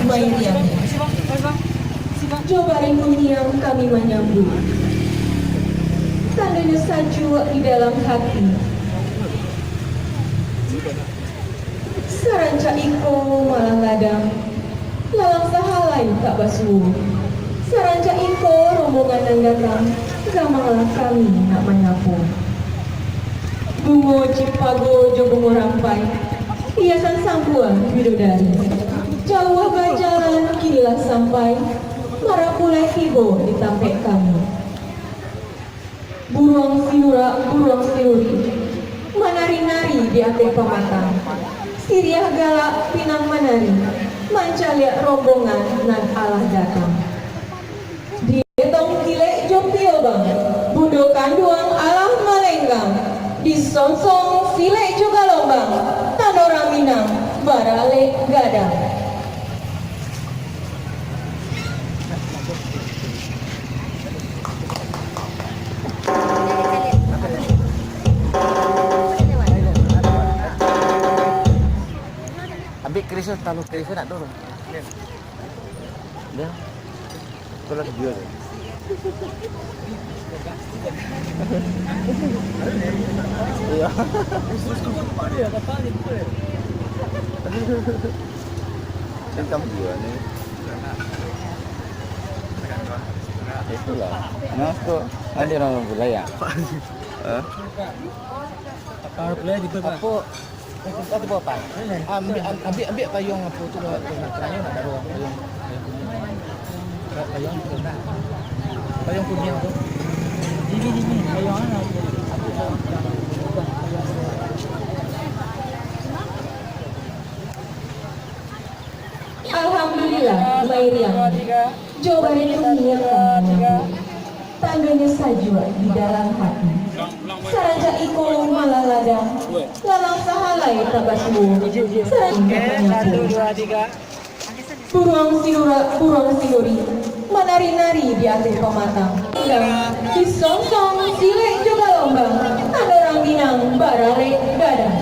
Mairian. Coba rindu yang kami menyambut. Tandanya salju di dalam hati. Saranca iko malang ladang, lalang sahalai tak basuh. Saranca iko rombongan yang datang, gamanglah kami nak menyapu. Bungo cipago jo bungo rampai, hiasan sambuan bidodari. Jauh berjalan kinilah sampai, marapulai hibo di tampek kami. Buruang sinura, buruang sinuri, menari-nari di atas pematang. Siriah galak pinang menari, mancaliak rombongan nan Allah datang. Di tong kilek jompio bang, bundokan duang Allah melenggang. Di sonsong silek juga lombang, tanora minang, barale gadang. Ambil kerisau, taruh kerisau nak turun. Dia, kalau dia tu. Iya. Tentang dia ni. Itulah. Nah, tu ada orang budaya. Power play di bawah. Apa? Kita buat apa? Ambil payung apa tu nak tanya nak taruh payung. Payung tu dah. Payung punya tu. Ini payung mana? Alhamdulillah, Mairian. Coba rindu yang kami menyambut. Tandanya sajwa di dalam hati. Saranca iko malah ladang, lalang sahalai tabasmu. Saranca menyapu. Buruang sinura, buruang sinuri, menari-nari di atas pematang. Di song-song silek juga lombang, ada orang Minang barale gadang.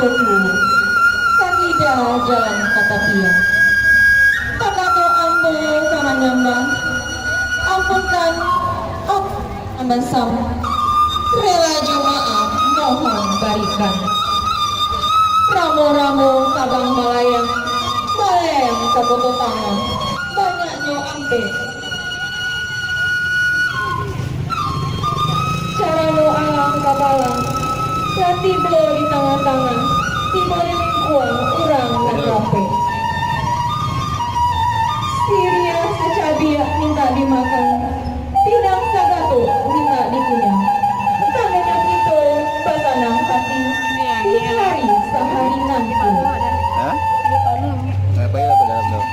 tubuh. Sakida jalan katapian. Takato ambo kamanyambang. Ampunkan amban sam. Rela jemaah mohon barikan. Ramo-ramo kabang malayang. Balem kapoto tangan. Banyaknya ampe. Carano alang kabalang. Jati belo di tangan-tangan. Timari mingkuang urang dan kape. Siria secabia minta dimakan. Pinang sagato minta dikunyah. Tangannya gitu batanang hati. Di hari sehari nanti. Hah? Ngapain lah ke dalam tuh?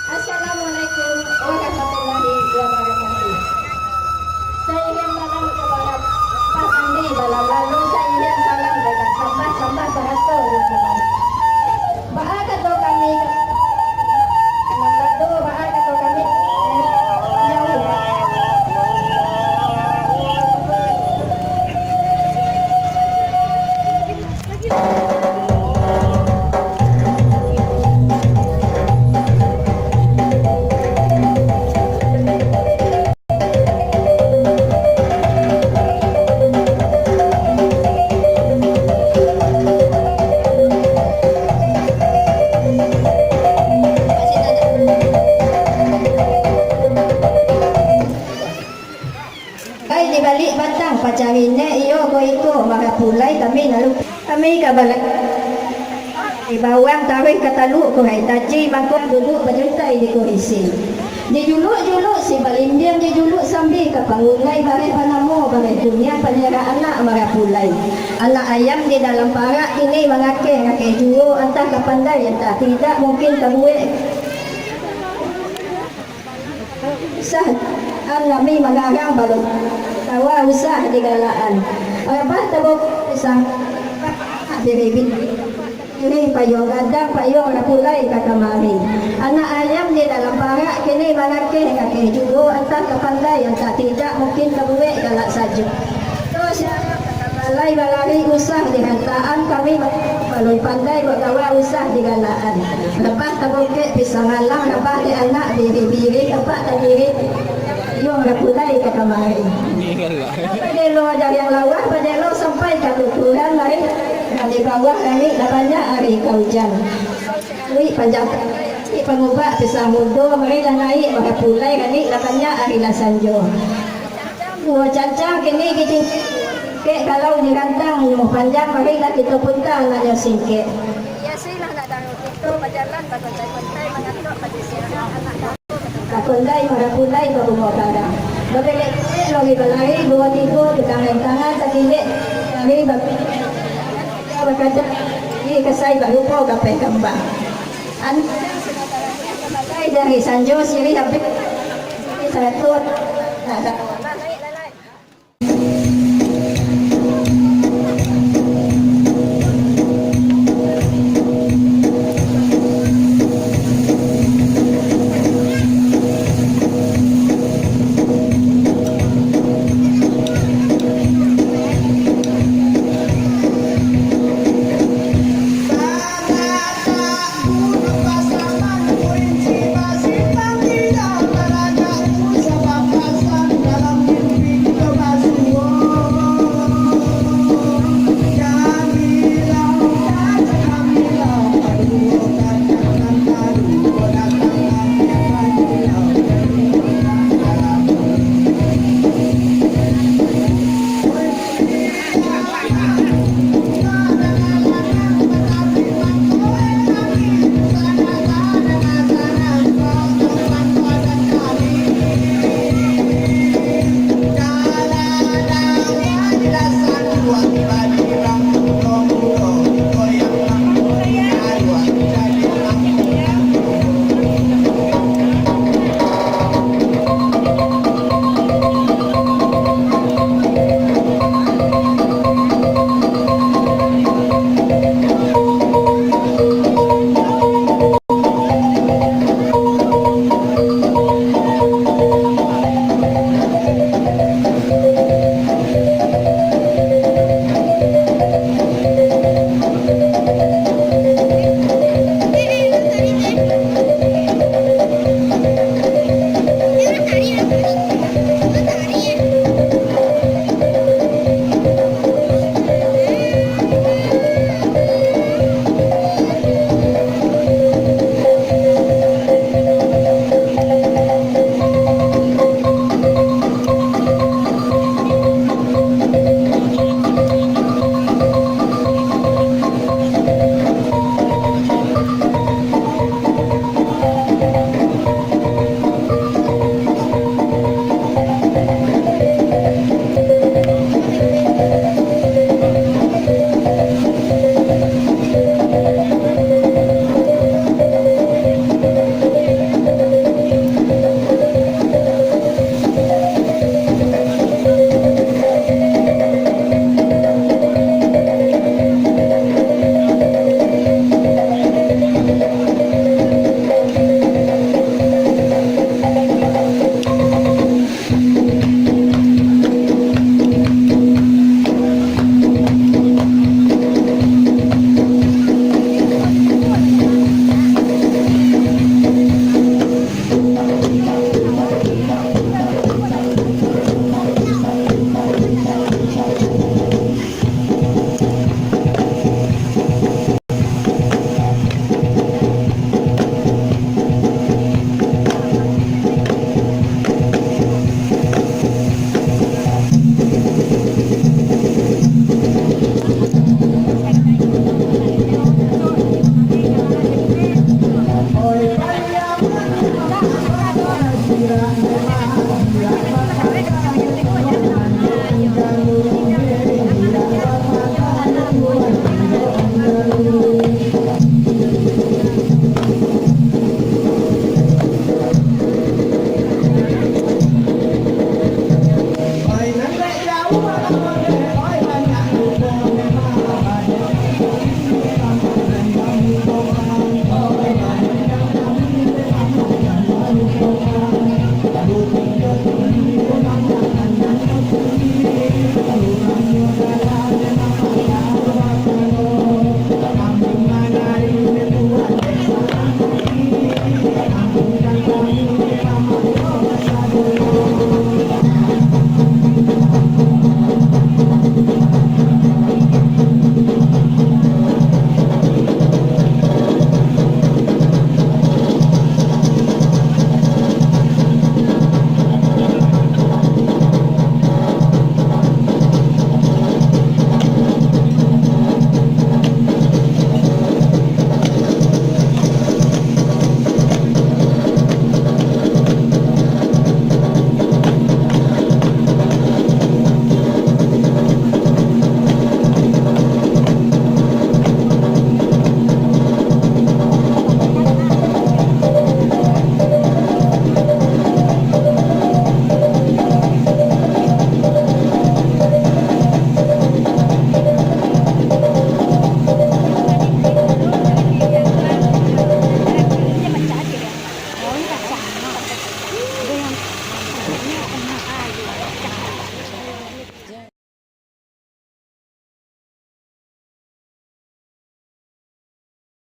Assalamualaikum warahmatullahi wabarakatuh. Saya yang malam kepada Pak Andi balam lalu saya yang salam dekat sambat bahasa rumah. Bahasa tu kami nomor 2 bahasa tu kami jauh. Ay di balik batang pacarine iyo ko iko makapulay kami kabalak di bawang tarik katalu ko hay taji bangko duduk berjutai di ko isi di juluk si balimbiang di juluk sambil ke pangulay bare panamo bare dunia panera anak makapulay anak ayam di dalam parak ini ngake juo antah kapandai entah tidak mungkin kabuwe sah kami mengarang baru tawa usah digalaan apa tabok isang diribit ini payung gadang payung rapulai kakamari anak ayam di dalam parak kini malake kaki judo antah kepandai antah tidak mungkin kebuwe galak saja terus balai balari usah dihantaan kami baloi pandai bagawa usah digalaan lepas taboke pisang alang lepas di anak biri lepas tadiri yung rapulay kakamari padelo dari yang lawah padelo sampai ke tuturan lain di bawah kami banyak hari hujan wi panjang pengubah pisang mudo mereka naik rapulay kami banyak hari sanjo buah cancang kini kita kalau dirantang yung panjang mereka kita punta nanya singkit ya silah nak taruh itu berjalan berkontai mengatur pedisiran anak kakundai marapulai baru mau kadang berbelek lagi balai dua tiga di tangan sakit lagi berkata ini kesai baru kau gapai kembang dari Sanjo sini habis ini saya tuh